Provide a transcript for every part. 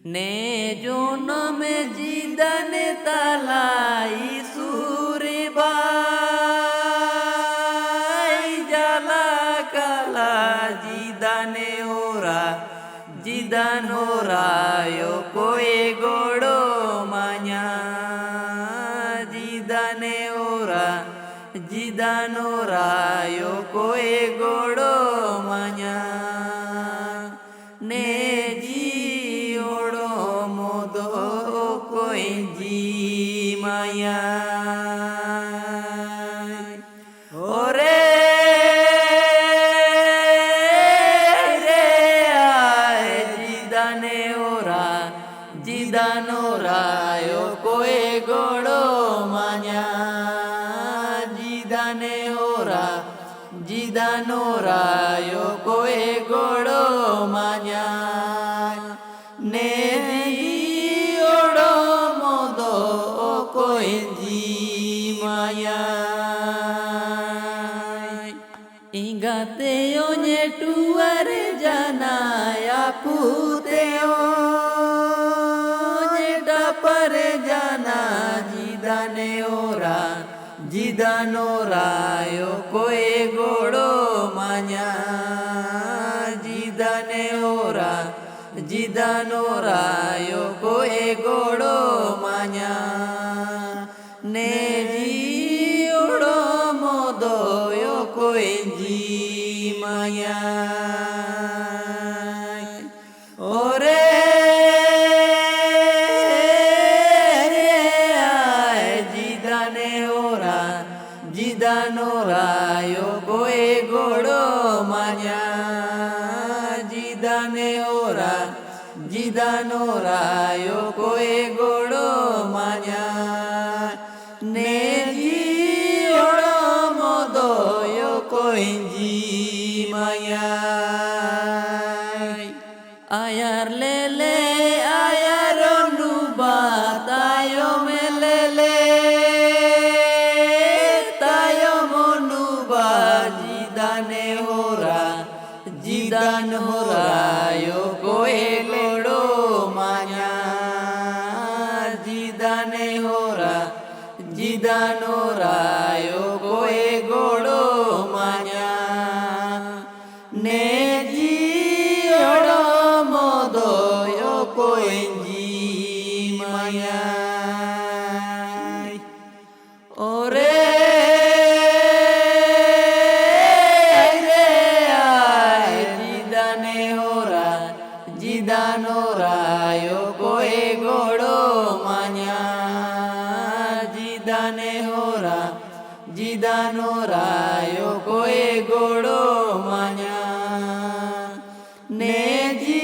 নে জনমে জিদানে তালাই সুরে বাই জালা কালা জিদানে ওরা জিদান হোরায় কোয়ে গোড়ো মাña জিদানে ওরা জিদান হোরায় কোয়ে গোড়ো মাña নে জি ওড়ো মোদো কোয়ে জি মায়া ওরে জিদান ওরায় কোয়ে গোড়ো মাña জিদানে ওরা জিদান ওরায় কোয়ে গোড়ো মাña নে জি ওড়ো মোদো কোয়ে জি মায়া ইগাতে ওনে টুয়ারে জানায়া পুতেও পরে জানা জিদানে ওরা জিদান ওরায় কোয়ে গোড়ো মাña জিদানে ওরা জিদান ওরায় কোয়ে গোড়ো মাña নে জি ওড়ো মোদয় কোয়ে জি মায়া ওরে জিদান ওরায় কোয়ে গোড়ো মাña জিদানে ওরা জিদান ওরায় কোয়ে গোড়ো মাña নে জি ওড়ো মোদয় কোয়ে জি মায়া আয়ার লেলে আয়ার নুবা তায়ো মেলেলে জিদানে হোরা জিদান হোরায় কোয়ে গোড়ো মাña জিদানে হোরা জিদান হোরায় কোয়ে গোড়ো মাña নে জি ওড়ো মোদয় কোয়ে জি মায়া ওরে জিদান ওরায় কোয়ে গোড়ো মাña জিদানে হোরা জিদান ওরায় কোয়ে গোড়ো মাña নে জি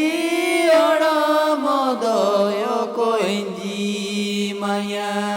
ওড়ো মোদয় কোয়ে জি মায়া।